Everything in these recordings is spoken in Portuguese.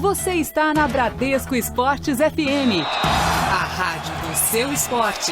Você está na Bradesco Esportes FM, a rádio do seu esporte.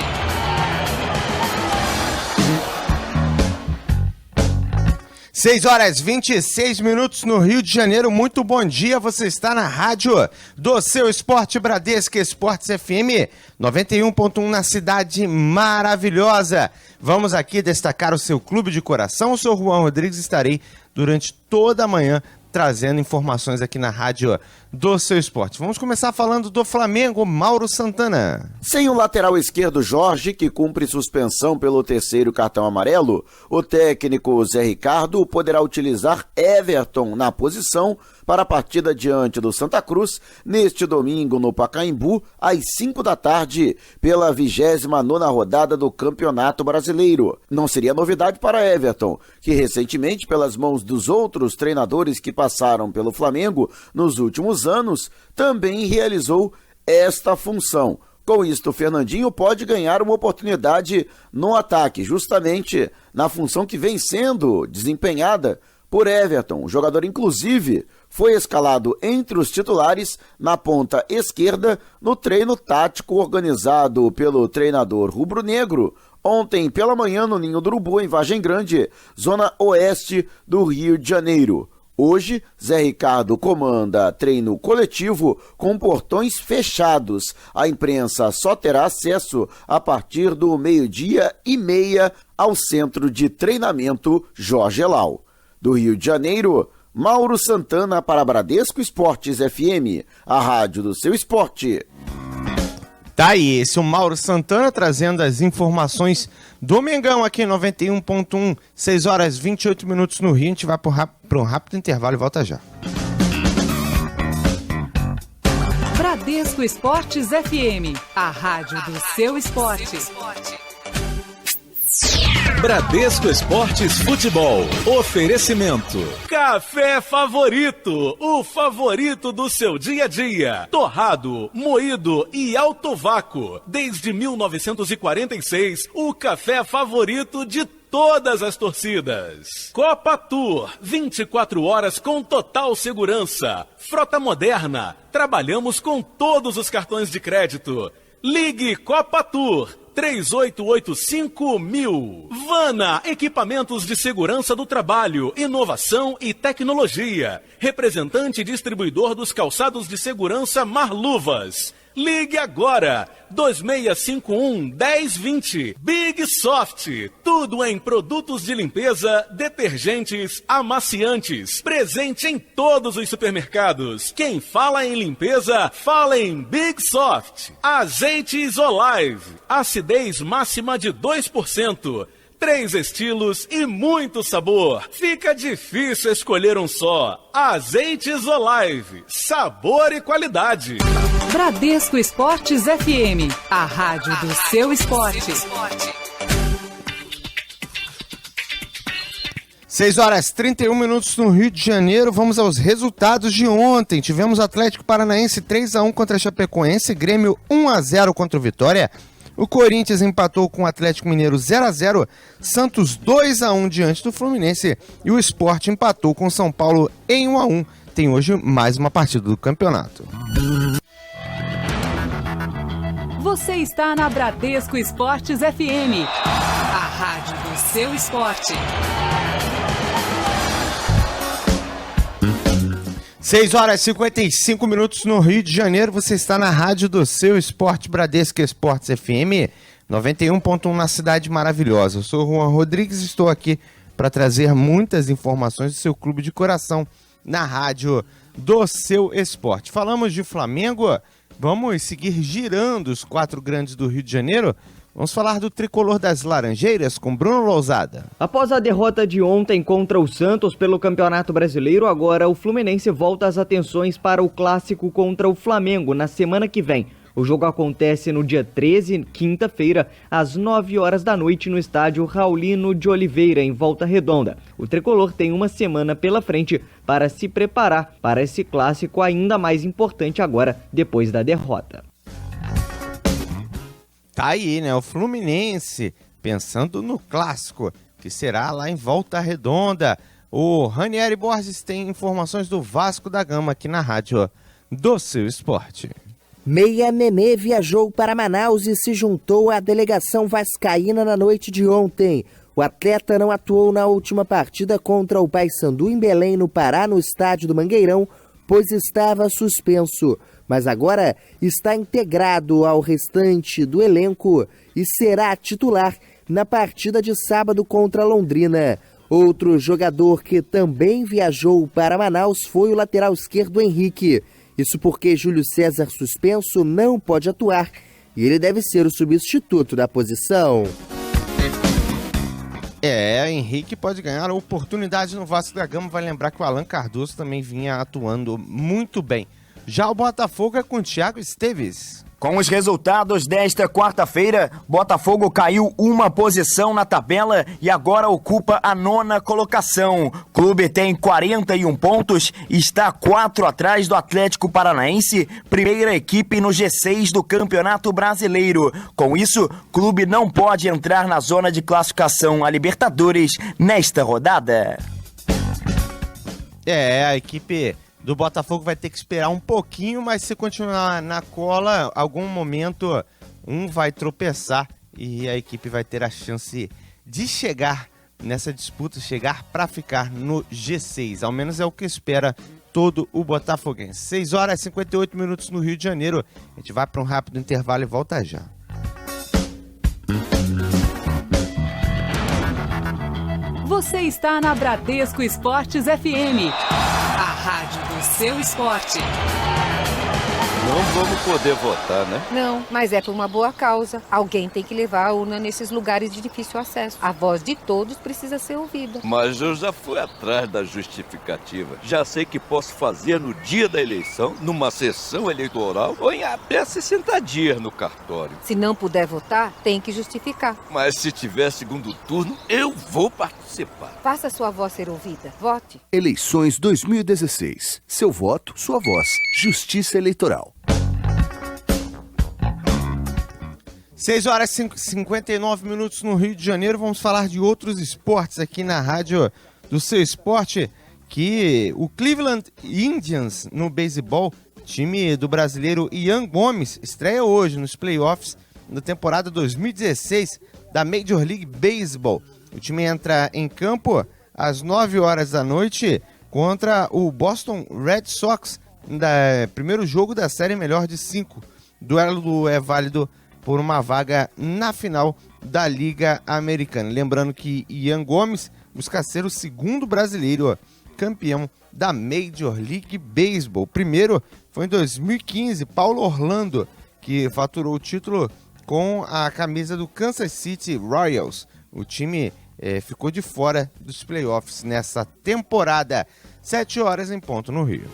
Seis horas 26 minutos no Rio de Janeiro. Muito bom dia, você está na rádio do seu esporte, Bradesco Esportes FM 91.1 na cidade maravilhosa. Vamos aqui destacar o seu clube de coração. Eu sou Juan Rodrigues, estarei durante toda a manhã trazendo informações aqui na rádio do seu esporte. Vamos começar falando do Flamengo, Mauro Santana. Sem o lateral esquerdo Jorge, que cumpre suspensão pelo terceiro cartão amarelo, o técnico Zé Ricardo poderá utilizar Everton na posição para a partida diante do Santa Cruz, neste domingo no Pacaembu, às 5 da tarde, pela 29ª rodada do Campeonato Brasileiro. Não seria novidade para Everton, que recentemente, pelas mãos dos outros treinadores que passaram pelo Flamengo nos últimos anos, também realizou esta função. Com isto, o Fernandinho pode ganhar uma oportunidade no ataque, justamente na função que vem sendo desempenhada por Everton. O jogador, inclusive, foi escalado entre os titulares na ponta esquerda no treino tático organizado pelo treinador rubro-negro ontem pela manhã no Ninho do Urubu, em Vargem Grande, zona oeste do Rio de Janeiro. Hoje, Zé Ricardo comanda treino coletivo com portões fechados. A imprensa só terá acesso a partir do 12:30 ao centro de treinamento Jorge Elal. Do Rio de Janeiro, Mauro Santana para Bradesco Esportes FM, a rádio do seu esporte. Tá aí, esse é o Mauro Santana trazendo as informações do Mengão aqui em 91.1, 6 horas 28 minutos no Rio. A gente vai para um rápido intervalo e volta já. Bradesco Esportes FM, a rádio do seu esporte. Bradesco Esportes Futebol. Oferecimento. Café Favorito. O favorito do seu dia a dia. Torrado, moído e alto vácuo. Desde 1946, o café favorito de todas as torcidas. Copa Tour, 24 horas com total segurança. Frota moderna. Trabalhamos com todos os cartões de crédito. Ligue Copa Tour 3885.000. Vana, equipamentos de segurança do trabalho, inovação e tecnologia. Representante e distribuidor dos calçados de segurança Marluvas. Ligue agora, 2651-1020. Big Soft, tudo em produtos de limpeza, detergentes, amaciantes. Presente em todos os supermercados. Quem fala em limpeza, fala em Big Soft. Azeites Olive, acidez máxima de 2%. 3 estilos e muito sabor. Fica difícil escolher um só. Azeites Olive, sabor e qualidade. Bradesco Esportes FM, a rádio do seu esporte. 6 horas 31 minutos no Rio de Janeiro. Vamos aos resultados de ontem. Tivemos Atlético Paranaense 3-1 contra a Chapecoense, Grêmio 1-0 contra o Vitória. O Corinthians empatou com o Atlético Mineiro 0-0, Santos 2-1 diante do Fluminense e o Sport empatou com o São Paulo em 1-1. Tem hoje mais uma partida do campeonato. Você está na Bradesco Esportes FM, a rádio do seu esporte. 6 horas e 55 minutos no Rio de Janeiro. Você está na rádio do seu esporte, Bradesco Esportes FM 91.1 na cidade maravilhosa. Eu sou o Juan Rodrigues e estou aqui para trazer muitas informações do seu clube de coração na rádio do seu esporte. Falamos de Flamengo, vamos seguir girando os 4 grandes do Rio de Janeiro. Vamos falar do tricolor das Laranjeiras com Bruno Lousada. Após a derrota de ontem contra o Santos pelo Campeonato Brasileiro, agora o Fluminense volta as atenções para o clássico contra o Flamengo na semana que vem. O jogo acontece no dia 13, quinta-feira, às 9 horas da noite no estádio Raulino de Oliveira, em Volta Redonda. O tricolor tem uma semana pela frente para se preparar para esse clássico ainda mais importante agora, depois da derrota. Tá aí, né? O Fluminense pensando no clássico, que será lá em Volta Redonda. O Ranieri Borges tem informações do Vasco da Gama aqui na rádio do seu esporte. Meia Nenê viajou para Manaus e se juntou à delegação vascaína na noite de ontem. O atleta não atuou na última partida contra o Paysandu em Belém, no Pará, no estádio do Mangueirão, pois estava suspenso. Mas agora está integrado ao restante do elenco e será titular na partida de sábado contra Londrina. Outro jogador que também viajou para Manaus foi o lateral esquerdo Henrique. Isso porque Júlio César, suspenso, não pode atuar e ele deve ser o substituto da posição. Henrique pode ganhar a oportunidade no Vasco da Gama. Vai lembrar que o Alan Cardoso também vinha atuando muito bem. Já o Botafogo é com o Thiago Esteves. Com os resultados desta quarta-feira, Botafogo caiu uma posição na tabela e agora ocupa a 9ª colocação. O clube tem 41 pontos e está 4 atrás do Atlético Paranaense, primeira equipe no G6 do Campeonato Brasileiro. Com isso, o clube não pode entrar na zona de classificação a Libertadores nesta rodada. A equipe do Botafogo vai ter que esperar um pouquinho, mas se continuar na cola, algum momento um vai tropeçar e a equipe vai ter a chance de chegar nessa disputa, chegar para ficar no G6. Ao menos é o que espera todo o botafoguense. 6 horas e 58 minutos no Rio de Janeiro. A gente vai para um rápido intervalo e volta já. Você está na Bradesco Esportes FM. A rádio do seu esporte. Não vamos poder votar, né? Não, mas é por uma boa causa. Alguém tem que levar a urna nesses lugares de difícil acesso. A voz de todos precisa ser ouvida. Mas eu já fui atrás da justificativa. Já sei que posso fazer no dia da eleição, numa sessão eleitoral, ou em até 60 dias no cartório. Se não puder votar, tem que justificar. Mas se tiver segundo turno, eu vou participar. Faça sua voz ser ouvida. Vote. Eleições 2016. Seu voto, sua voz. Justiça Eleitoral. 6 horas e 59 minutos no Rio de Janeiro. Vamos falar de outros esportes aqui na rádio do seu esporte, que o Cleveland Indians no beisebol, time do brasileiro Ian Gomes, estreia hoje nos playoffs da temporada 2016 da Major League Baseball. O time entra em campo às 9 horas da noite contra o Boston Red Sox, primeiro jogo da série melhor de 5. O duelo é válido por uma vaga na final da Liga Americana. Lembrando que Ian Gomes busca ser o segundo brasileiro campeão da Major League Baseball. O primeiro foi em 2015, Paulo Orlando, que faturou o título com a camisa do Kansas City Royals. O time ficou de fora dos playoffs nessa temporada. 7 horas em ponto no Rio.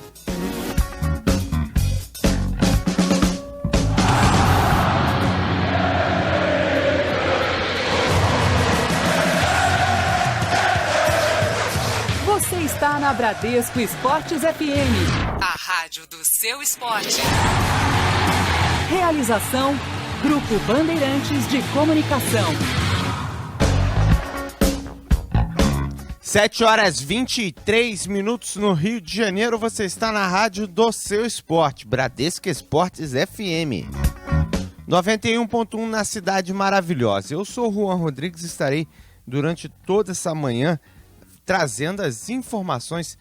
Você está na Bradesco Esportes FM. A rádio do seu esporte. Realização Grupo Bandeirantes de Comunicação. 7 horas e 23 minutos no Rio de Janeiro. Você está na rádio do seu esporte, Bradesco Esportes FM 91.1 na Cidade Maravilhosa. Eu sou o Juan Rodrigues e estarei durante toda essa manhã trazendo as informações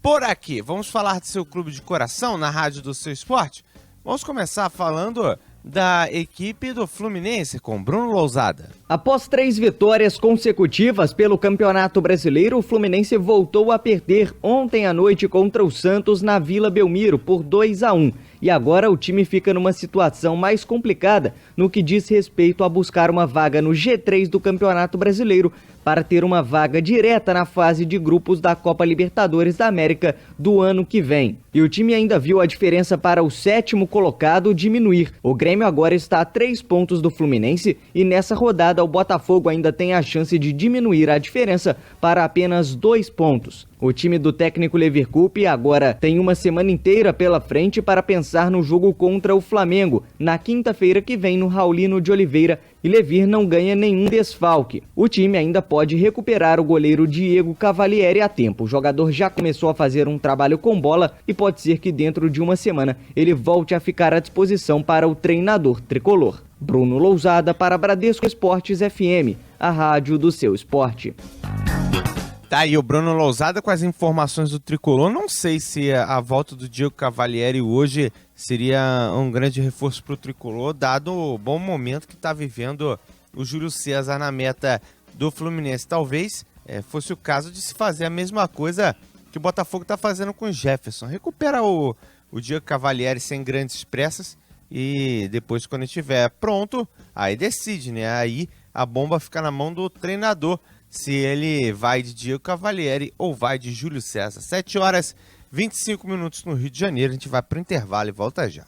por aqui. Vamos falar do seu clube de coração na rádio do seu esporte? Vamos começar falando da equipe do Fluminense com Bruno Lousada. Após 3 vitórias consecutivas pelo Campeonato Brasileiro, o Fluminense voltou a perder ontem à noite contra o Santos na Vila Belmiro por 2-1. E agora o time fica numa situação mais complicada no que diz respeito a buscar uma vaga no G3 do Campeonato Brasileiro para ter uma vaga direta na fase de grupos da Copa Libertadores da América do ano que vem. E o time ainda viu a diferença para o 7º colocado diminuir. O Grêmio agora está a 3 pontos do Fluminense e nessa rodada o Botafogo ainda tem a chance de diminuir a diferença para apenas 2 pontos. O time do técnico Leverkusen agora tem uma semana inteira pela frente para pensar no jogo contra o Flamengo, na quinta-feira que vem no Raulino de Oliveira, e Levir não ganha nenhum desfalque. O time ainda pode recuperar o goleiro Diego Cavalieri a tempo. O jogador já começou a fazer um trabalho com bola e pode ser que dentro de uma semana ele volte a ficar à disposição para o treinador tricolor. Bruno Lousada para Bradesco Esportes FM, a rádio do seu esporte. Tá aí o Bruno Lousada com as informações do tricolor. Não sei se a volta do Diego Cavalieri hoje seria um grande reforço para o tricolor, dado o bom momento que está vivendo o Júlio César na meta do Fluminense. Talvez fosse o caso de se fazer a mesma coisa que o Botafogo está fazendo com o Jefferson. Recupera o Diego Cavalieri sem grandes pressas e depois, quando estiver pronto, aí decide, né? Aí a bomba fica na mão do treinador, se ele vai de Diego Cavalieri ou vai de Júlio César. 7h25 no Rio de Janeiro. A gente vai para o intervalo e volta já.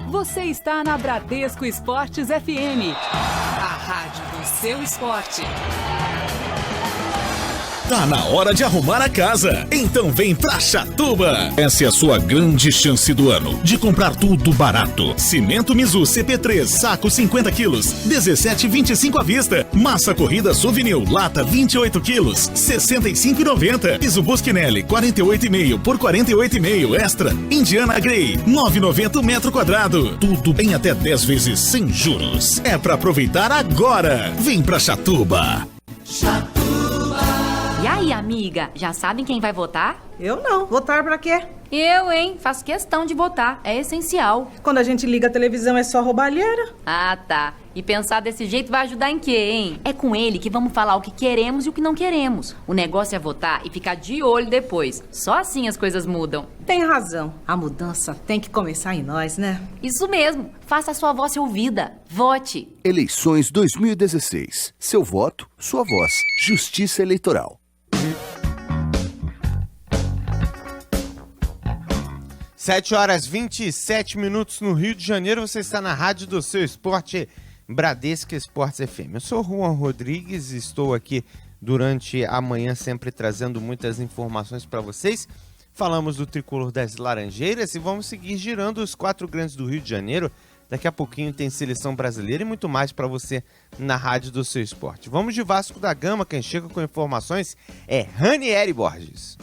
Você está na Bradesco Esportes FM, a rádio do seu esporte. Tá na hora de arrumar a casa, então vem pra Chatuba. Essa é a sua grande chance do ano de comprar tudo barato. Cimento Mizu CP3, saco 50 quilos, 17,25 à vista. Massa corrida Souvenir, lata 28 quilos, 65,90. Piso Busquinelli, 48,5 por 48,5 extra. Indiana Grey, 9,90 metro quadrado. Tudo em até 10 vezes sem juros. É pra aproveitar agora. Vem pra Chatuba. E aí, amiga, já sabem quem vai votar? Eu não. Votar pra quê? Eu, hein? Faço questão de votar. É essencial. Quando a gente liga a televisão é só roubalheira. Ah, tá. E pensar desse jeito vai ajudar em quê, hein? É com ele que vamos falar o que queremos e o que não queremos. O negócio é votar e ficar de olho depois. Só assim as coisas mudam. Tem razão. A mudança tem que começar em nós, né? Isso mesmo. Faça a sua voz ser ouvida. Vote. Eleições 2016. Seu voto, sua voz. Justiça Eleitoral. 7h27 no Rio de Janeiro. Você está na rádio do seu esporte, Bradesco Esportes FM. Eu sou Juan Rodrigues e estou aqui durante a manhã sempre trazendo muitas informações para vocês. Falamos do tricolor das Laranjeiras e vamos seguir girando os 4 grandes do Rio de Janeiro. Daqui a pouquinho tem seleção brasileira e muito mais para você na rádio do seu esporte. Vamos de Vasco da Gama. Quem chega com informações é Ranieri Borges.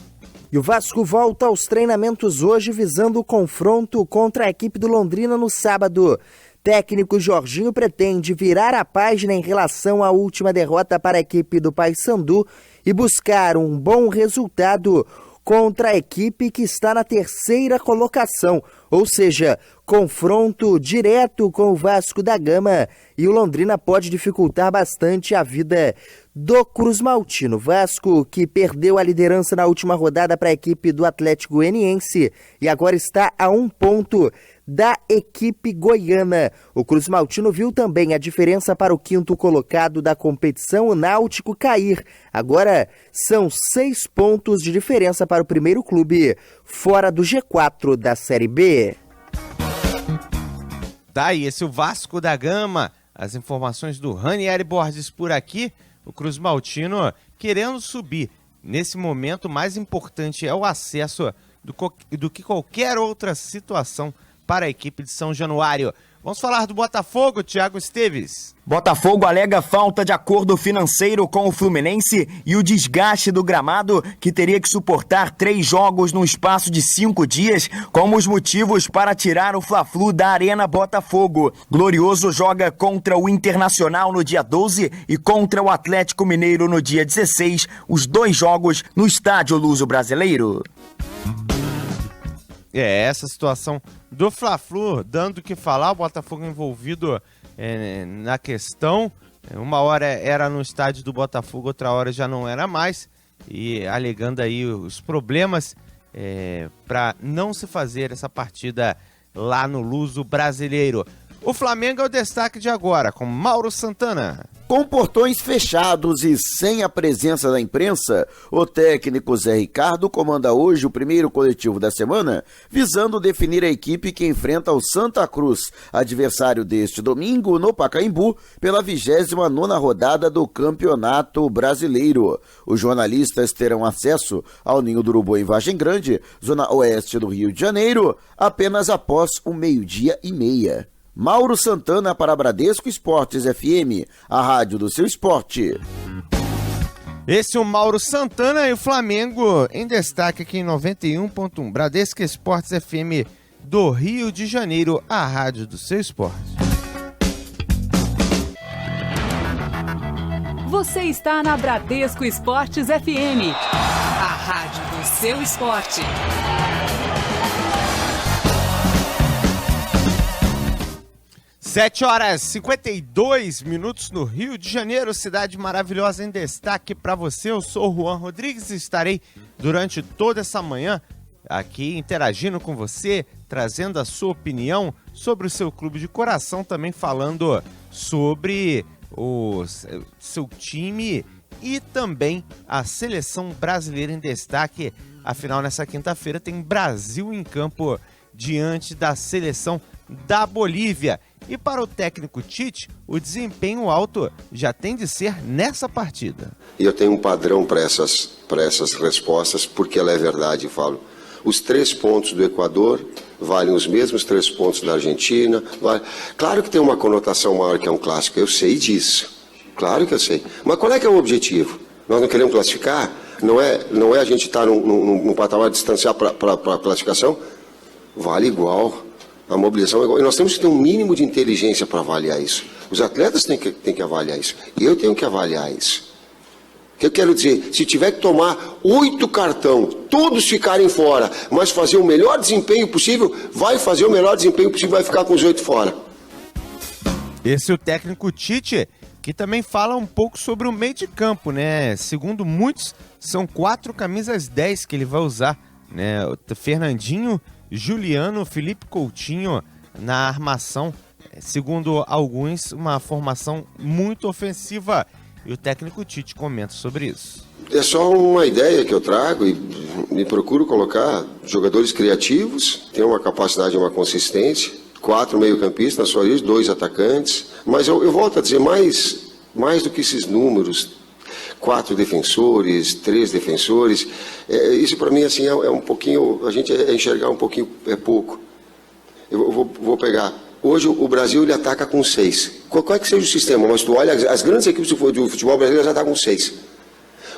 E o Vasco volta aos treinamentos hoje visando o confronto contra a equipe do Londrina no sábado. Técnico Jorginho pretende virar a página em relação à última derrota para a equipe do Paysandu e buscar um bom resultado contra a equipe que está na 3ª colocação, ou seja, confronto direto com o Vasco da Gama, e o Londrina pode dificultar bastante a vida do Cruz Maltino. Vasco que perdeu a liderança na última rodada para a equipe do Atlético Goianiense e agora está a 1 ponto da equipe goiana. O Cruz Maltino viu também a diferença para o 5º colocado da competição, o Náutico, cair. Agora são 6 pontos de diferença para o primeiro clube fora do G4 da Série B. Tá aí, esse é o Vasco da Gama. As informações do Ranieri Borges por aqui. O Cruz Maltino querendo subir. Nesse momento, o mais importante é o acesso do que qualquer outra situação para a equipe de São Januário. Vamos falar do Botafogo, Thiago Esteves. Botafogo alega falta de acordo financeiro com o Fluminense e o desgaste do gramado, que teria que suportar 3 jogos no espaço de 5 dias, como os motivos para tirar o Fla-Flu da Arena Botafogo. Glorioso joga contra o Internacional no dia 12 e contra o Atlético Mineiro no dia 16, os 2 jogos no Estádio Luso-Brasileiro. Essa situação do Fla-Flu dando o que falar, o Botafogo envolvido na questão. Uma hora era no estádio do Botafogo, outra hora já não era mais, e alegando aí os problemas para não se fazer essa partida lá no Luso Brasileiro. O Flamengo é o destaque de agora, com Mauro Santana. Com portões fechados e sem a presença da imprensa, o técnico Zé Ricardo comanda hoje o primeiro coletivo da semana, visando definir a equipe que enfrenta o Santa Cruz, adversário deste domingo no Pacaembu, pela 29ª rodada do Campeonato Brasileiro. Os jornalistas terão acesso ao Ninho do Urubu em Vargem Grande, zona oeste do Rio de Janeiro, apenas após o 12:30. Mauro Santana para Bradesco Esportes FM, a rádio do seu esporte. Esse é o Mauro Santana e o Flamengo em destaque aqui em 91.1. Bradesco Esportes FM do Rio de Janeiro, a rádio do seu esporte. Você está na Bradesco Esportes FM, a rádio do seu esporte. 7h52 no Rio de Janeiro, cidade maravilhosa em destaque para você. Eu sou o Juan Rodrigues e estarei durante toda essa manhã aqui interagindo com você, trazendo a sua opinião sobre o seu clube de coração, também falando sobre o seu time e também a seleção brasileira em destaque. Afinal, nessa quinta-feira tem Brasil em campo diante da seleção da Bolívia. E para o técnico Tite, o desempenho alto já tem de ser nessa partida. E eu tenho um padrão para essas respostas, porque ela é verdade, Fábio. Os 3 pontos do Equador valem os mesmos 3 pontos da Argentina. Claro que tem uma conotação maior que é um clássico, eu sei disso. Claro que eu sei. Mas qual é que é o objetivo? Nós não queremos classificar? Não é a gente estar num patamar de distanciar para a classificação? Vale igual. A mobilização é igual. E nós temos que ter um mínimo de inteligência para avaliar isso. Os atletas têm que avaliar isso. Eu tenho que avaliar isso. O que eu quero dizer? Se tiver que tomar 8 cartão, todos ficarem fora, mas fazer o melhor desempenho possível, vai fazer o melhor desempenho possível, vai ficar com os 8 fora. Esse é o técnico Tite, que também fala um pouco sobre o meio de campo, né? Segundo muitos, são 4 camisas 10 que ele vai usar, né? O Fernandinho, Juliano, Felipe Coutinho na armação. Segundo alguns, uma formação muito ofensiva. E o técnico Tite comenta sobre isso. É só uma ideia que eu trago e me procuro colocar jogadores criativos, tem uma capacidade, uma consistência, 4 meio-campistas na sua origem, 2 atacantes. Mas eu volto a dizer, mais do que esses números, 4 defensores, 3 defensores, isso para mim assim, é um pouquinho, a gente enxergar um pouquinho é pouco. Eu vou pegar, hoje o Brasil ele ataca com 6, qual é que seja o sistema, mas tu olha, as grandes equipes do futebol brasileiro já atacam com 6.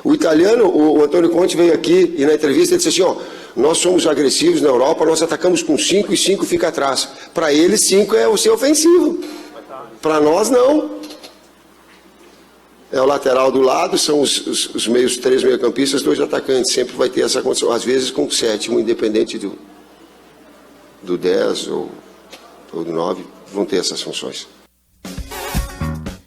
O italiano, o Antônio Conte veio aqui e na entrevista ele disse assim, ó, nós somos agressivos na Europa, nós atacamos com 5 e 5 fica atrás. Para eles 5 é o seu ofensivo, para nós não. É o lateral do lado, são os meios 3 meio-campistas, 2 atacantes. Sempre vai ter essa condição, às vezes com o 7º, independente do 10 ou do 9, vão ter essas funções.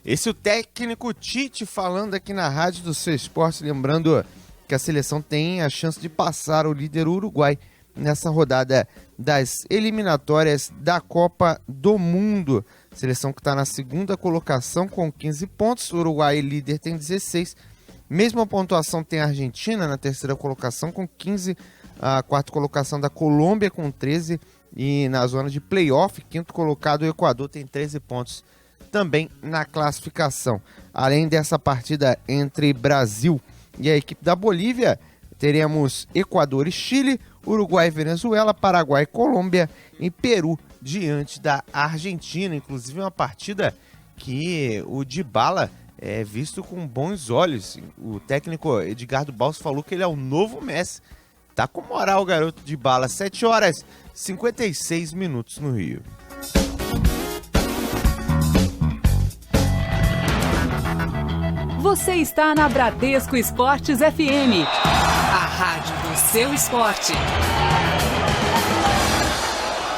Esse é o técnico Tite falando aqui na rádio do seu esporte, lembrando que a seleção tem a chance de passar o líder Uruguai nessa rodada das eliminatórias da Copa do Mundo. Seleção que está na 2ª colocação com 15 pontos, o Uruguai líder tem 16. Mesma pontuação tem a Argentina na 3ª colocação com 15, a 4ª colocação da Colômbia com 13 e na zona de playoff, 5º colocado o Equador tem 13 pontos também na classificação. Além dessa partida entre Brasil e a equipe da Bolívia, teremos Equador e Chile, Uruguai e Venezuela, Paraguai e Colômbia e Peru diante da Argentina. Inclusive uma partida que o Dybala é visto com bons olhos. O técnico Edgardo Balso falou que ele é o novo Messi. Tá com moral o garoto Dybala. 7h56 no Rio. Você está na Bradesco Esportes FM, a rádio do seu esporte.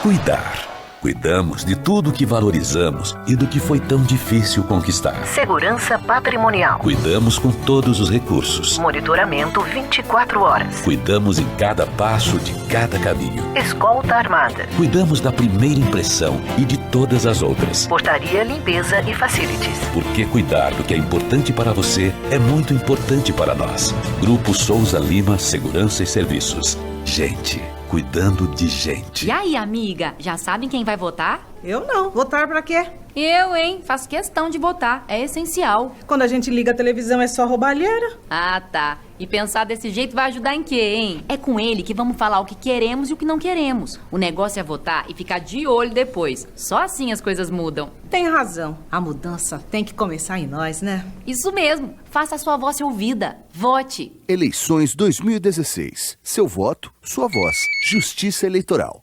Cuidar Cuidamos de tudo que valorizamos e do que foi tão difícil conquistar. Segurança patrimonial. Cuidamos com todos os recursos. Monitoramento 24 horas. Cuidamos em cada passo de cada caminho. Escolta armada. Cuidamos da primeira impressão e de todas as outras. Portaria, limpeza e facilities. Porque cuidar do que é importante para você é muito importante para nós. Grupo Souza Lima Segurança e Serviços. Gente, cuidando de gente. E aí, amiga, já sabem quem vai votar? Eu não. Votar pra quê? Eu, hein? Faço questão de votar. É essencial. Quando a gente liga a televisão é só roubalheira. Ah, tá. E pensar desse jeito vai ajudar em quê, hein? É com ele que vamos falar o que queremos e o que não queremos. O negócio é votar e ficar de olho depois. Só assim as coisas mudam. Tem razão. A mudança tem que começar em nós, né? Isso mesmo. Faça a sua voz ser ouvida. Vote. Eleições 2016. Seu voto, sua voz. Justiça Eleitoral.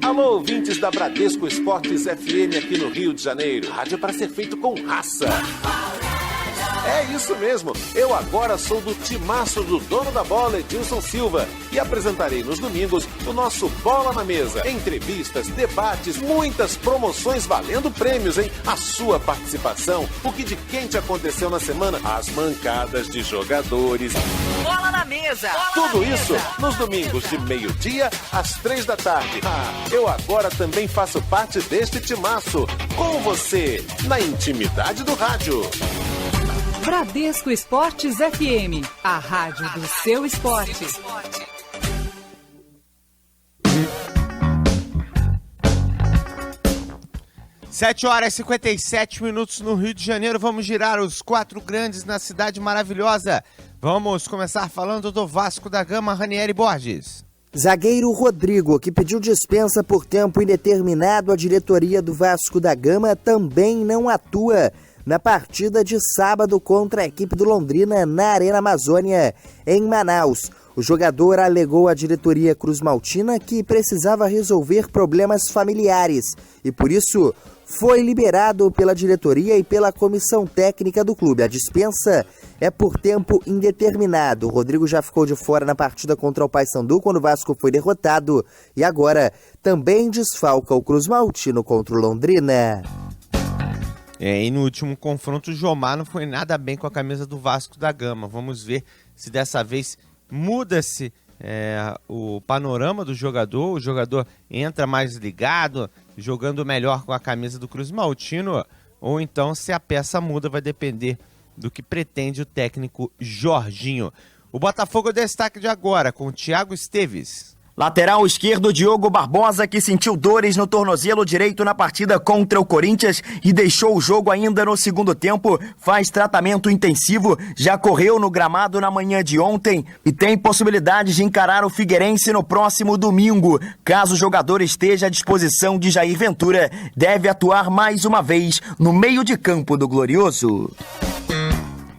Alô, ouvintes da Bradesco Esportes FM aqui no Rio de Janeiro. Rádio para ser feito com raça. É isso mesmo, eu agora sou do timaço do dono da bola, Edilson Silva, e apresentarei nos domingos o nosso Bola na Mesa. Entrevistas, debates, muitas promoções valendo prêmios, hein? A sua participação, o que de quente aconteceu na semana, as mancadas de jogadores. Bola na Mesa! Tudo isso nos domingos de 12h às 15h. Eu agora também faço parte deste timaço, com você, na intimidade do rádio. Bradesco Esportes FM, a rádio do seu esporte. Sete horas e 57 minutos no Rio de Janeiro. Vamos girar os quatro grandes na cidade maravilhosa. Vamos começar falando do Vasco da Gama, Ranieri Borges. Zagueiro Rodrigo, que pediu dispensa por tempo indeterminado, a diretoria do Vasco da Gama também não atua na partida de sábado contra a equipe do Londrina na Arena Amazônia, em Manaus. O jogador alegou à diretoria cruzmaltina que precisava resolver problemas familiares e, por isso, foi liberado pela diretoria e pela comissão técnica do clube. A dispensa é por tempo indeterminado. O Rodrigo já ficou de fora na partida contra o Paysandu quando o Vasco foi derrotado e agora também desfalca o cruzmaltino contra o Londrina. E no último confronto, o Jomar não foi nada bem com a camisa do Vasco da Gama. Vamos ver se dessa vez muda-se o panorama do jogador. O jogador entra mais ligado, jogando melhor com a camisa do cruzmaltino, ou então se a peça muda, vai depender do que pretende o técnico Jorginho. O Botafogo é destaque de agora, com o Thiago Esteves. Lateral esquerdo Diogo Barbosa, que sentiu dores no tornozelo direito na partida contra o Corinthians e deixou o jogo ainda no segundo tempo, faz tratamento intensivo, já correu no gramado na manhã de ontem e tem possibilidade de encarar o Figueirense no próximo domingo. Caso o jogador esteja à disposição de Jair Ventura, deve atuar mais uma vez no meio de campo do Glorioso.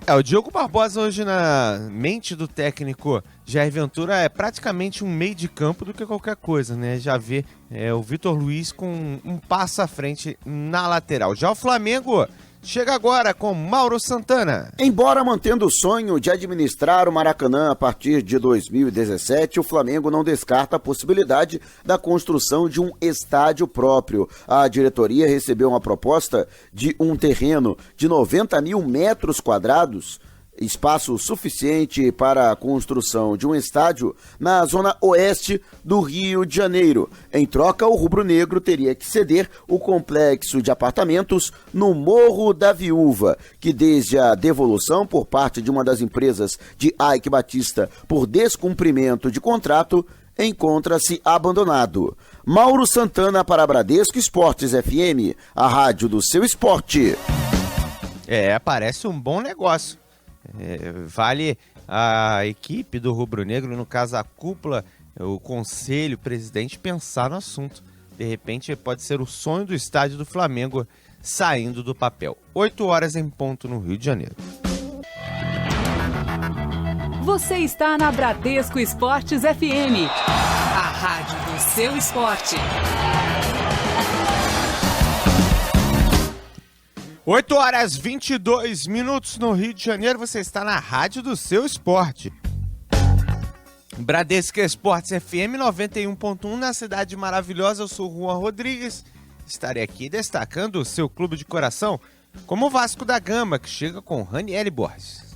O Diogo Barbosa hoje na mente do técnico Jair Ventura é praticamente um meio de campo do que qualquer coisa, né? Já vê o Vitor Luiz com um passo à frente na lateral. Já o Flamengo chega agora com Mauro Santana. Embora mantendo o sonho de administrar o Maracanã a partir de 2017, o Flamengo não descarta a possibilidade da construção de um estádio próprio. A diretoria recebeu uma proposta de um terreno de 90 mil metros quadrados, espaço suficiente para a construção de um estádio na zona oeste do Rio de Janeiro. Em troca, o rubro-negro teria que ceder o complexo de apartamentos no Morro da Viúva, que desde a devolução por parte de uma das empresas de Ike Batista por descumprimento de contrato, encontra-se abandonado. Mauro Santana para Bradesco Esportes FM, a rádio do seu esporte. Parece um bom negócio. Vale a equipe do rubro-negro, no caso a cúpula, o conselho, o presidente, pensar no assunto. De repente pode ser o sonho do estádio do Flamengo saindo do papel. 8 horas em ponto no Rio de Janeiro. Você está na Bradesco Esportes FM, a rádio do seu esporte. 8 horas 22 minutos no Rio de Janeiro, você está na rádio do seu esporte. Bradesco Esportes FM 91.1 na Cidade Maravilhosa. Eu sou o Juan Rodrigues. Estarei aqui destacando o seu clube de coração, como o Vasco da Gama, que chega com Ranieri Borges.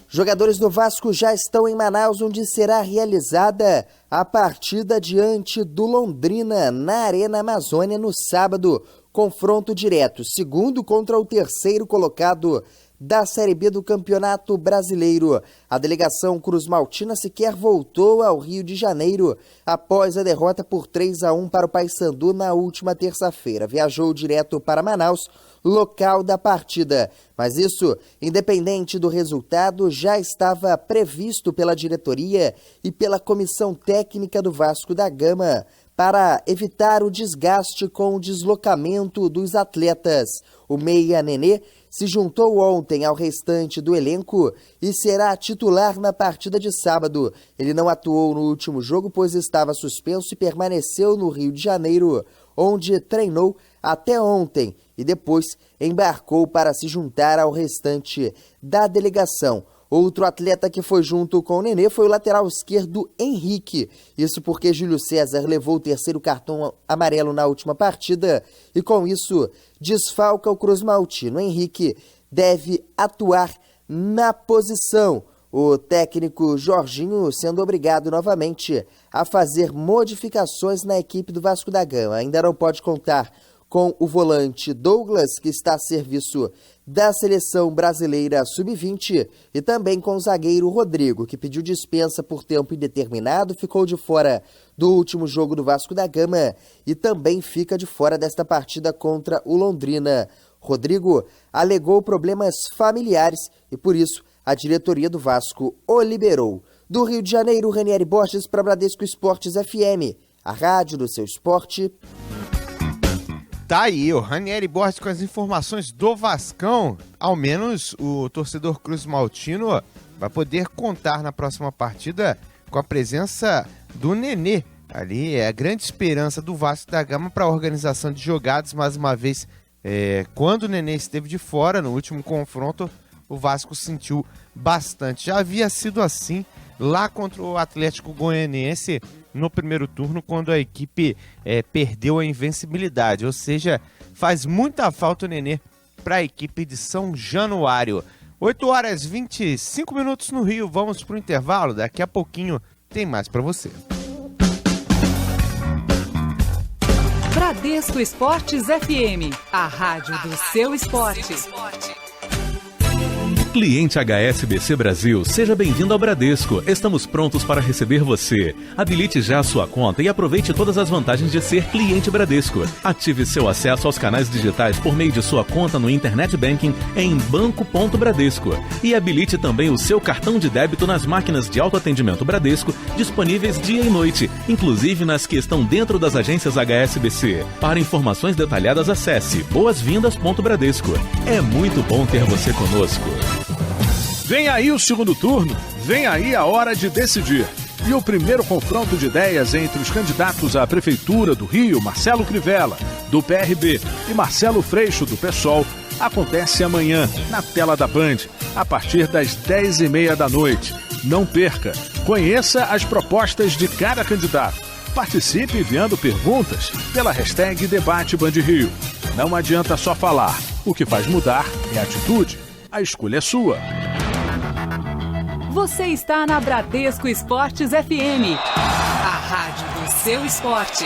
Jogadores do Vasco já estão em Manaus, onde será realizada a partida diante do Londrina, na Arena Amazônia, no sábado. Confronto direto, segundo contra o terceiro colocado da Série B do Campeonato Brasileiro. A delegação cruzmaltina sequer voltou ao Rio de Janeiro após a derrota por 3-1 para o Paysandu na última terça-feira. Viajou direto para Manaus, local da partida. Mas isso, independente do resultado, já estava previsto pela diretoria e pela comissão técnica do Vasco da Gama, para evitar o desgaste com o deslocamento dos atletas. O meia Nenê se juntou ontem ao restante do elenco e será titular na partida de sábado. Ele não atuou no último jogo, pois estava suspenso e permaneceu no Rio de Janeiro, onde treinou até ontem e depois embarcou para se juntar ao restante da delegação. Outro atleta que foi junto com o Nenê foi o lateral esquerdo Henrique. Isso porque Júlio César levou o terceiro cartão amarelo na última partida e com isso desfalca o cruzmaltino. Henrique deve atuar na posição. O técnico Jorginho sendo obrigado novamente a fazer modificações na equipe do Vasco da Gama. Ainda não pode contar com o volante Douglas, que está a serviço da Seleção Brasileira Sub-20, e também com o zagueiro Rodrigo, que pediu dispensa por tempo indeterminado, ficou de fora do último jogo do Vasco da Gama e também fica de fora desta partida contra o Londrina. Rodrigo alegou problemas familiares e, por isso, a diretoria do Vasco o liberou. Do Rio de Janeiro, Ranieri Borges para Bradesco Esportes FM, a rádio do seu esporte. Tá aí, o Ranieri Borges com as informações do Vascão. Ao menos o torcedor cruzmaltino vai poder contar na próxima partida com a presença do Nenê. Ali é a grande esperança do Vasco da Gama para a organização de jogadas. Mais uma vez, quando o Nenê esteve de fora no último confronto, o Vasco sentiu bastante. Já havia sido assim lá contra o Atlético Goianiense no primeiro turno, quando a equipe perdeu a invencibilidade. Ou seja, faz muita falta o Nenê para a equipe de São Januário. 8h25 no Rio. Vamos para o intervalo. Daqui a pouquinho tem mais para você. Bradesco Esportes FM, a rádio do seu esporte. Cliente HSBC Brasil, seja bem-vindo ao Bradesco. Estamos prontos para receber você. Habilite já a sua conta e aproveite todas as vantagens de ser cliente Bradesco. Ative seu acesso aos canais digitais por meio de sua conta no Internet Banking em banco.bradesco. E habilite também o seu cartão de débito nas máquinas de autoatendimento Bradesco, disponíveis dia e noite, inclusive nas que estão dentro das agências HSBC. Para informações detalhadas, acesse boas-vindas.bradesco. É muito bom ter você conosco. Vem aí o segundo turno, vem aí a hora de decidir. E o primeiro confronto de ideias entre os candidatos à Prefeitura do Rio, Marcelo Crivella, do PRB, e Marcelo Freixo, do PSOL, acontece amanhã, na tela da Band, a partir das 10h30 da noite. Não perca, conheça as propostas de cada candidato. Participe enviando perguntas pela hashtag Debate Band Rio. Não adianta só falar, o que faz mudar é atitude. A escolha é sua. Você está na Bradesco Esportes FM, a rádio do seu esporte.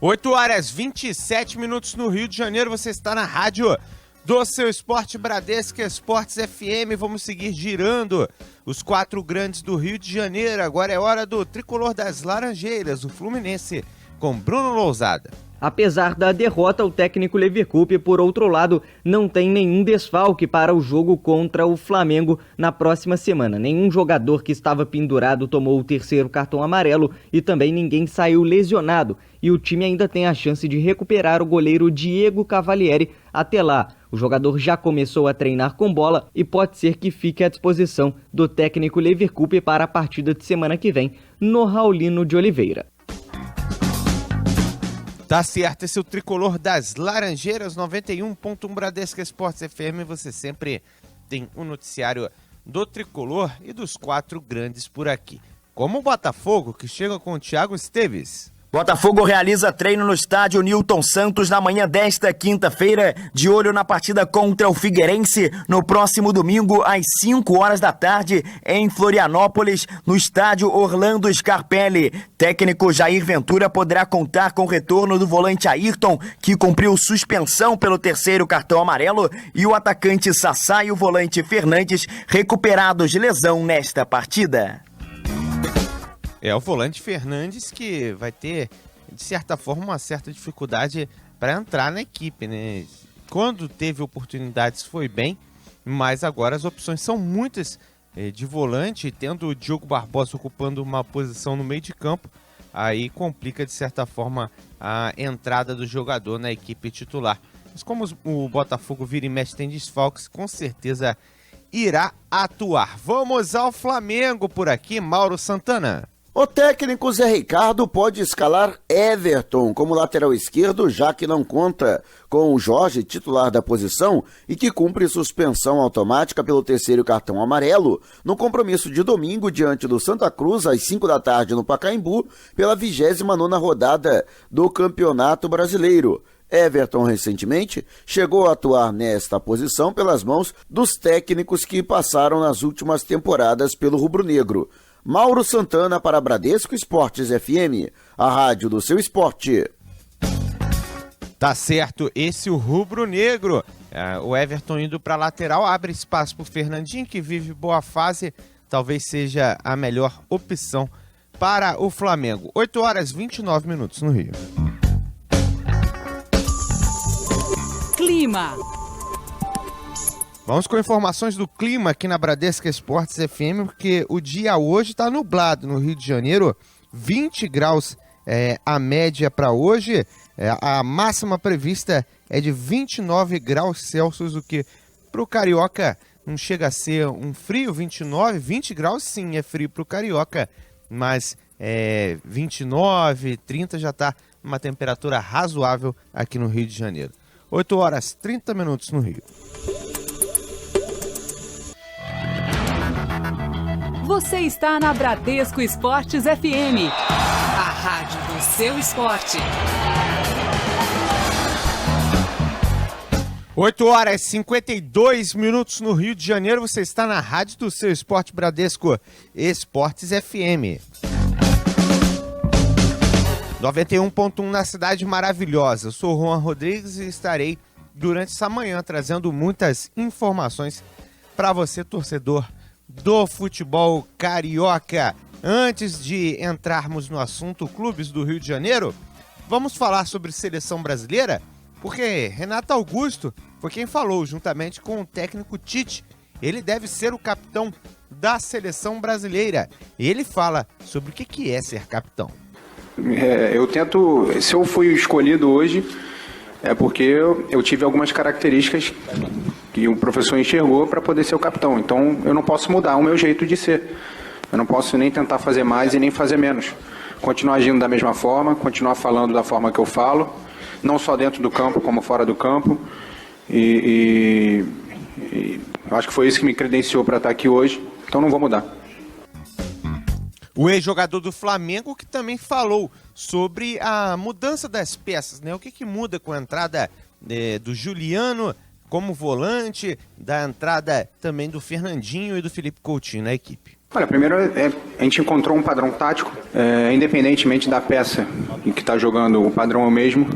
8h27 no Rio de Janeiro. Você está na rádio do seu esporte, Bradesco Esportes FM. Vamos seguir girando os quatro grandes do Rio de Janeiro. Agora é hora do tricolor das Laranjeiras, o Fluminense, com Bruno Lousada. Apesar da derrota, o técnico Leverkusen, por outro lado, não tem nenhum desfalque para o jogo contra o Flamengo na próxima semana. Nenhum jogador que estava pendurado tomou o terceiro cartão amarelo e também ninguém saiu lesionado. E o time ainda tem a chance de recuperar o goleiro Diego Cavalieri até lá. O jogador já começou a treinar com bola e pode ser que fique à disposição do técnico Leverkusen para a partida de semana que vem no Raulino de Oliveira. Tá certo, esse é o tricolor das Laranjeiras, 91.1 Bradesco Esportes FM, você sempre tem o noticiário do Tricolor e dos 4 grandes por aqui. Como o Botafogo, que chega com o Thiago Esteves. Botafogo realiza treino no estádio Newton Santos na manhã desta quinta-feira, de olho na partida contra o Figueirense, no próximo domingo, às 5 horas da tarde, em Florianópolis, no estádio Orlando Scarpelli. Técnico Jair Ventura poderá contar com o retorno do volante Ayrton, que cumpriu suspensão pelo 3º cartão amarelo, e o atacante Sassá e o volante Fernandes, recuperados de lesão nesta partida. É o volante Fernandes que vai ter, de certa forma, uma certa dificuldade para entrar na equipe, né? Quando teve oportunidades foi bem, mas agora as opções são muitas de volante, tendo o Diogo Barbosa ocupando uma posição no meio de campo, aí complica, de certa forma, a entrada do jogador na equipe titular. Mas como o Botafogo vira e mexe tem desfalques, com certeza irá atuar. Vamos ao Flamengo por aqui, Mauro Santana. O técnico Zé Ricardo pode escalar Everton como lateral esquerdo, já que não conta com o Jorge, titular da posição, e que cumpre suspensão automática pelo 3º cartão amarelo, no compromisso de domingo diante do Santa Cruz, às 5 da tarde no Pacaembu, pela 29ª rodada do Campeonato Brasileiro. Everton, recentemente, chegou a atuar nesta posição pelas mãos dos técnicos que passaram nas últimas temporadas pelo rubro-negro. Mauro Santana para Bradesco Esportes FM, a rádio do seu esporte. Tá certo, esse o rubro-negro. O Everton indo para lateral, abre espaço para o Fernandinho, que vive boa fase, talvez seja a melhor opção para o Flamengo. 8 horas e 29 minutos no Rio. Clima. Vamos com informações do clima aqui na Bradesco Esportes FM, porque o dia hoje está nublado no Rio de Janeiro, 20 graus a média para hoje, a máxima prevista é de 29 graus Celsius, o que para o carioca não chega a ser um frio, 20 graus sim é frio para o carioca, mas 29, 30 já está uma temperatura razoável aqui no Rio de Janeiro. 8 horas 30 minutos no Rio. Você está na Bradesco Esportes FM, a rádio do seu esporte. 8 horas e 52 minutos no Rio de Janeiro. Você está na rádio do seu esporte Bradesco Esportes FM. 91.1 na Cidade Maravilhosa. Eu sou o Juan Rodrigues e estarei durante essa manhã trazendo muitas informações para você, torcedor do futebol carioca. Antes de entrarmos no assunto clubes do Rio de Janeiro, vamos falar sobre seleção brasileira, porque Renato Augusto foi quem falou juntamente com o técnico Tite. Ele deve ser o capitão da seleção brasileira. E ele fala sobre o que é ser capitão. Eu tento, se eu fui escolhido hoje, é porque eu tive algumas características que o professor enxergou para poder ser o capitão. Então eu não posso mudar o meu jeito de ser. Eu não posso nem tentar fazer mais e nem fazer menos. Continuar agindo da mesma forma, continuar falando da forma que eu falo, não só dentro do campo como fora do campo. E acho que foi isso que me credenciou para estar aqui hoje. Então não vou mudar. O ex-jogador do Flamengo que também falou sobre a mudança das peças, né? O que muda com a entrada do Juliano como volante, da entrada também do Fernandinho e do Felipe Coutinho na equipe. Olha, primeiro a gente encontrou um padrão tático, independentemente da peça em que está jogando, o padrão é o mesmo.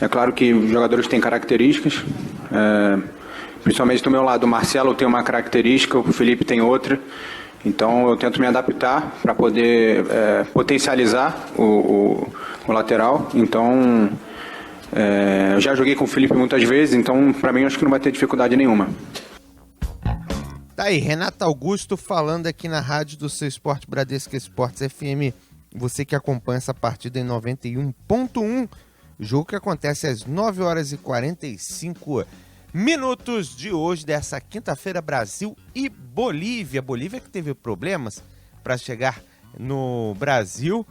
É claro que os jogadores têm características, principalmente do meu lado, o Marcelo tem uma característica, o Felipe tem outra. Então eu tento me adaptar para poder potencializar o lateral. Então eu já joguei com o Felipe muitas vezes, então para mim acho que não vai ter dificuldade nenhuma. Tá aí, Renato Augusto falando aqui na rádio do seu esporte Bradesco Esportes FM. Você que acompanha essa partida em 91.1, jogo que acontece às 9 horas e 45 minutos de hoje, dessa quinta-feira, Brasil e Bolívia. Bolívia que teve problemas para chegar no Brasil,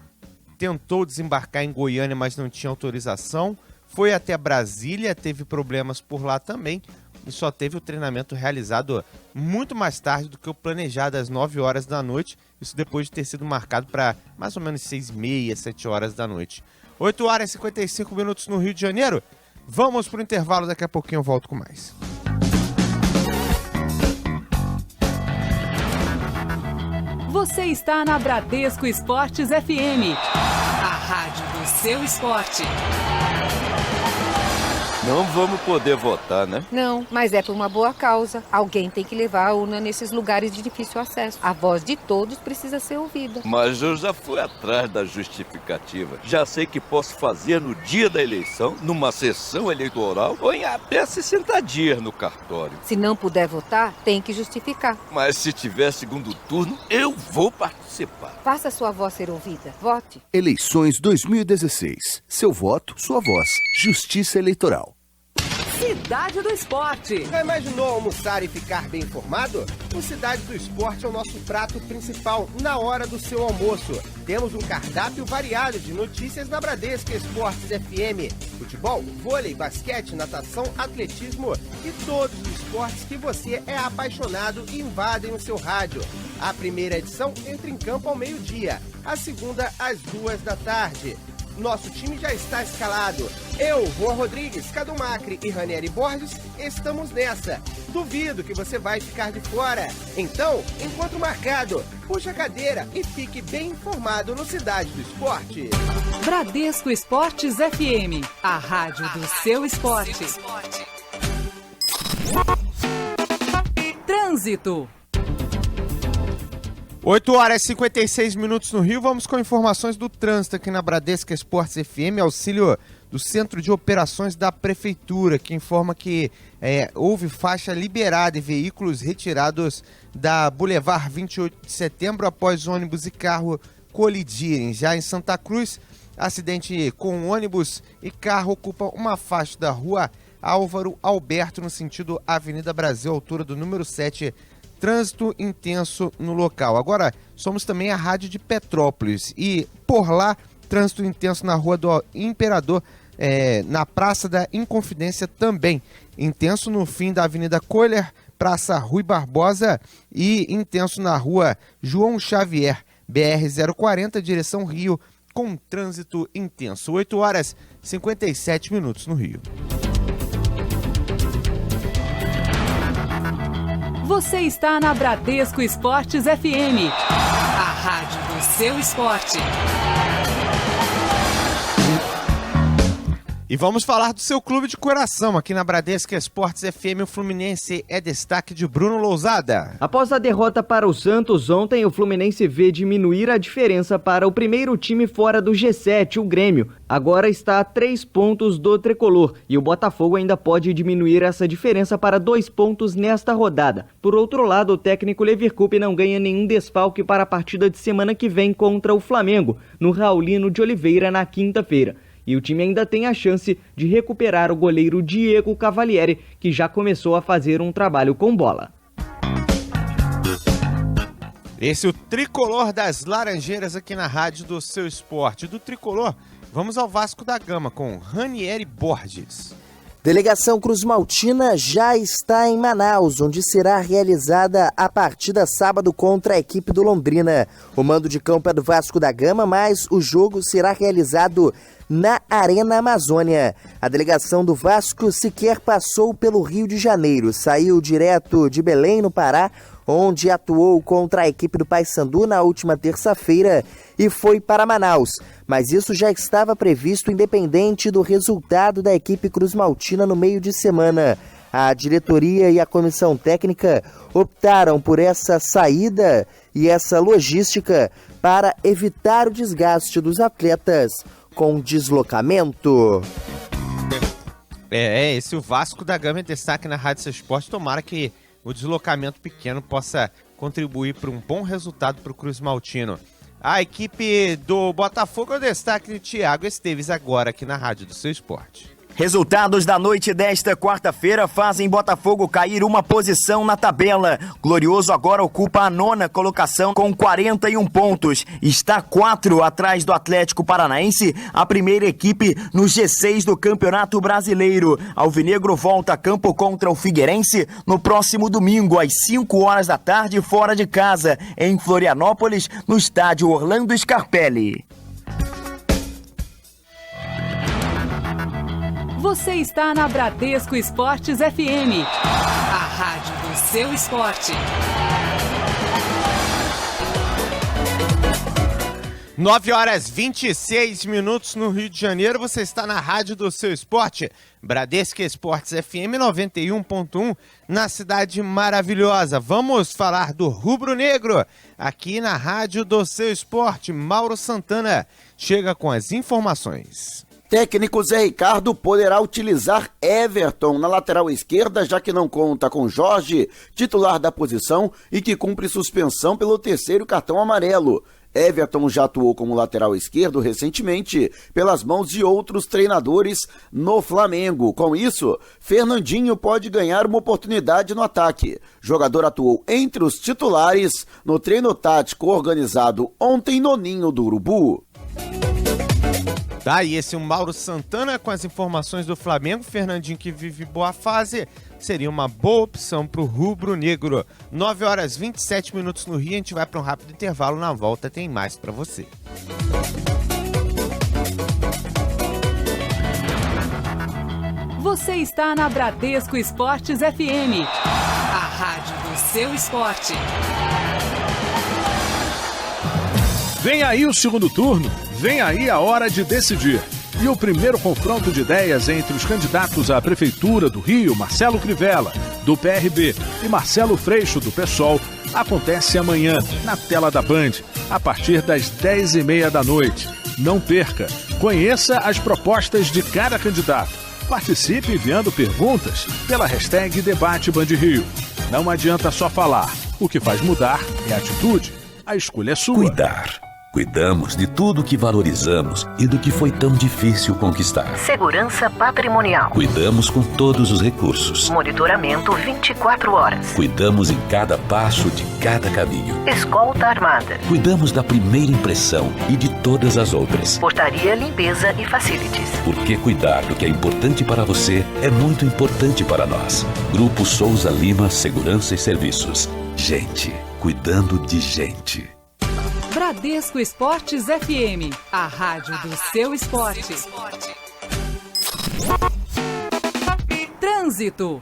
tentou desembarcar em Goiânia, mas não tinha autorização, foi até Brasília, teve problemas por lá também, e só teve o treinamento realizado muito mais tarde do que o planejado, às 9 horas da noite. Isso depois de ter sido marcado para mais ou menos 6h30, 7 horas da noite. 8 horas e 55 minutos no Rio de Janeiro. Vamos para o intervalo, daqui a pouquinho eu volto com mais. Você está na Bradesco Esportes FM, a rádio do seu esporte. Não vamos poder votar, né? Não, mas é por uma boa causa. Alguém tem que levar a urna nesses lugares de difícil acesso. A voz de todos precisa ser ouvida. Mas eu já fui atrás da justificativa. Já sei que posso fazer no dia da eleição, numa sessão eleitoral, ou em até 60 dias no cartório. Se não puder votar, tem que justificar. Mas se tiver segundo turno, eu vou participar. Faça sua voz ser ouvida. Vote. Eleições 2016. Seu voto, sua voz. Justiça Eleitoral. Cidade do Esporte. Já imaginou almoçar e ficar bem informado? O Cidade do Esporte é o nosso prato principal na hora do seu almoço. Temos um cardápio variado de notícias na Bradesco Esportes FM. Futebol, vôlei, basquete, natação, atletismo e todos os esportes que você é apaixonado e invadem o seu rádio. A primeira edição entra em campo ao meio-dia, a segunda às 14h. Nosso time já está escalado. Eu, Juan Rodrigues, Cadu Macri e Ranieri Borges estamos nessa. Duvido que você vai ficar de fora. Então, encontro marcado. Puxa a cadeira e fique bem informado no Cidade do Esporte. Bradesco Esportes FM, a rádio do seu esporte. Trânsito. 8 horas e 56 minutos no Rio, vamos com informações do trânsito aqui na Bradesco Esportes FM, auxílio do Centro de Operações da Prefeitura, que informa que houve faixa liberada e veículos retirados da Boulevard 28 de Setembro após ônibus e carro colidirem. Já em Santa Cruz, acidente com ônibus e carro ocupa uma faixa da rua Álvaro Alberto, no sentido Avenida Brasil, altura do número 7, trânsito intenso no local. Agora, somos também a rádio de Petrópolis e por lá, trânsito intenso na rua do Imperador, na Praça da Inconfidência também. Intenso no fim da Avenida Coller, Praça Rui Barbosa e intenso na rua João Xavier, BR-040, direção Rio, com trânsito intenso. 8 horas e 57 minutos no Rio. Você está na Bradesco Esportes FM, a rádio do seu esporte. E vamos falar do seu clube de coração. Aqui na Bradesco Esportes FM, o Fluminense é destaque de Bruno Lousada. Após a derrota para o Santos ontem, o Fluminense vê diminuir a diferença para o primeiro time fora do G7, o Grêmio. Agora está a 3 pontos do tricolor e o Botafogo ainda pode diminuir essa diferença para 2 pontos nesta rodada. Por outro lado, o técnico Leverkusen não ganha nenhum desfalque para a partida de semana que vem contra o Flamengo, no Raulino de Oliveira, na quinta-feira. E o time ainda tem a chance de recuperar o goleiro Diego Cavalieri, que já começou a fazer um trabalho com bola. Esse é o tricolor das Laranjeiras aqui na rádio do seu esporte. Do tricolor, vamos ao Vasco da Gama com Ranieri Borges. Delegação Cruz Maltina já está em Manaus, onde será realizada a partida sábado contra a equipe do Londrina. O mando de campo é do Vasco da Gama, mas o jogo será realizado na Arena Amazônia. A delegação do Vasco sequer passou pelo Rio de Janeiro, saiu direto de Belém, no Pará, onde atuou contra a equipe do Paysandu na última terça-feira e foi para Manaus. Mas isso já estava previsto independente do resultado da equipe Cruz Maltina no meio de semana. A diretoria e a comissão técnica optaram por essa saída e essa logística para evitar o desgaste dos atletas com deslocamento. Esse o Vasco da Gama em destaque na Rádio Seu Esporte. Tomara que o deslocamento pequeno possa contribuir para um bom resultado para o Cruz Maltino. A equipe do Botafogo é o destaque de Thiago Esteves agora aqui na Rádio do Seu Esporte. Resultados da noite desta quarta-feira fazem Botafogo cair uma posição na tabela. Glorioso agora ocupa a 9ª colocação com 41 pontos. Está 4 atrás do Atlético Paranaense, a primeira equipe no G6 do Campeonato Brasileiro. Alvinegro volta a campo contra o Figueirense no próximo domingo, às 5 horas da tarde, fora de casa, em Florianópolis, no estádio Orlando Scarpelli. Você está na Bradesco Esportes FM, a rádio do seu esporte. 9h26 no Rio de Janeiro, você está na rádio do seu esporte, Bradesco Esportes FM 91.1, na cidade maravilhosa. Vamos falar do rubro-negro, aqui na rádio do seu esporte. Mauro Santana chega com as informações. Técnico Zé Ricardo poderá utilizar Everton na lateral esquerda, já que não conta com Jorge, titular da posição e que cumpre suspensão pelo 3º cartão amarelo. Everton já atuou como lateral esquerdo recentemente pelas mãos de outros treinadores no Flamengo. Com isso, Fernandinho pode ganhar uma oportunidade no ataque. O jogador atuou entre os titulares no treino tático organizado ontem no Ninho do Urubu. Tá, e esse é o Mauro Santana com as informações do Flamengo. Fernandinho, que vive boa fase, seria uma boa opção para o rubro-negro. 9h27 no Rio, a gente vai para um rápido intervalo. Na volta tem mais para você. Você está na Bradesco Esportes FM, a rádio do seu esporte. Vem aí o segundo turno, vem aí a hora de decidir. E o primeiro confronto de ideias entre os candidatos à Prefeitura do Rio, Marcelo Crivella, do PRB, e Marcelo Freixo, do PSOL, acontece amanhã, na tela da Band, a partir das 10h30 da noite. Não perca, conheça as propostas de cada candidato. Participe enviando perguntas pela hashtag Debate Band Rio. Não adianta só falar, o que faz mudar é a atitude. A escolha é sua. Cuidar. Cuidamos de tudo que valorizamos e do que foi tão difícil conquistar. Segurança patrimonial. Cuidamos com todos os recursos. Monitoramento 24 horas. Cuidamos em cada passo de cada caminho. Escolta armada. Cuidamos da primeira impressão e de todas as outras. Portaria, limpeza e facilities. Porque cuidar do que é importante para você é muito importante para nós. Grupo Souza Lima Segurança e Serviços. Gente, cuidando de gente. Bradesco Esportes FM, a rádio do seu esporte. Trânsito.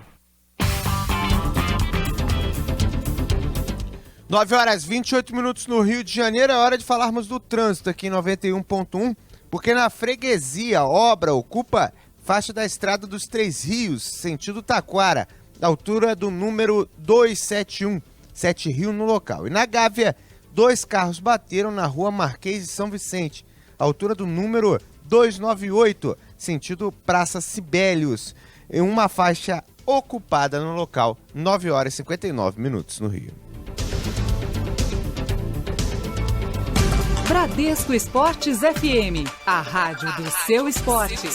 9h28 no Rio de Janeiro, é hora de falarmos do trânsito aqui em 91.1, porque na freguesia obra ocupa faixa da Estrada dos Três Rios, sentido Taquara, da altura do número 271, 7 Rio no local. E na Gávea, 2 carros bateram na rua Marquês de São Vicente, altura do número 298, sentido Praça Sibélios, em uma faixa ocupada no local, 9h59 no Rio. Bradesco Esportes FM, a rádio do seu esporte.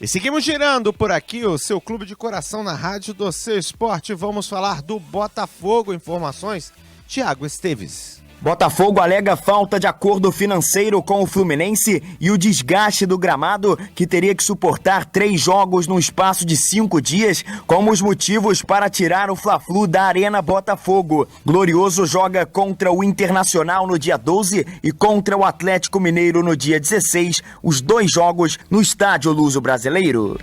E seguimos girando por aqui o seu clube de coração na rádio do seu esporte. Vamos falar do Botafogo. Informações, Thiago Esteves. Botafogo alega falta de acordo financeiro com o Fluminense e o desgaste do gramado, que teria que suportar 3 jogos no espaço de 5 dias, como os motivos para tirar o Fla-Flu da Arena Botafogo. Glorioso joga contra o Internacional no dia 12 e contra o Atlético Mineiro no dia 16, os 2 jogos no Estádio Luso-Brasileiro.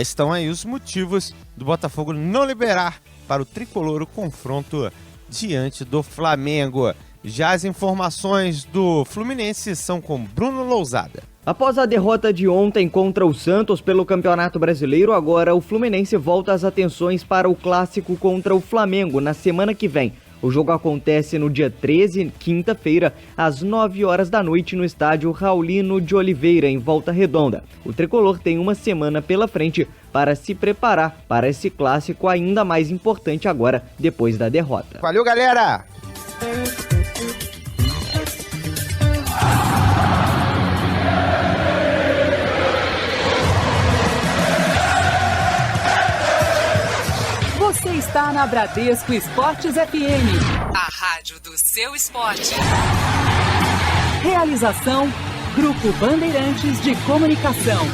Estão aí os motivos do Botafogo não liberar para o tricolor o confronto diante do Flamengo. Já as informações do Fluminense são com Bruno Lousada. Após a derrota de ontem contra o Santos pelo Campeonato Brasileiro, agora o Fluminense volta as atenções para o clássico contra o Flamengo na semana que vem. O jogo acontece no dia 13, quinta-feira, às 9 horas da noite no estádio Raulino de Oliveira, em Volta Redonda. O tricolor tem uma semana pela frente para se preparar para esse clássico ainda mais importante agora, depois da derrota. Valeu, galera! está na Bradesco Esportes FM, a rádio do seu esporte. Realização: Grupo Bandeirantes de Comunicação.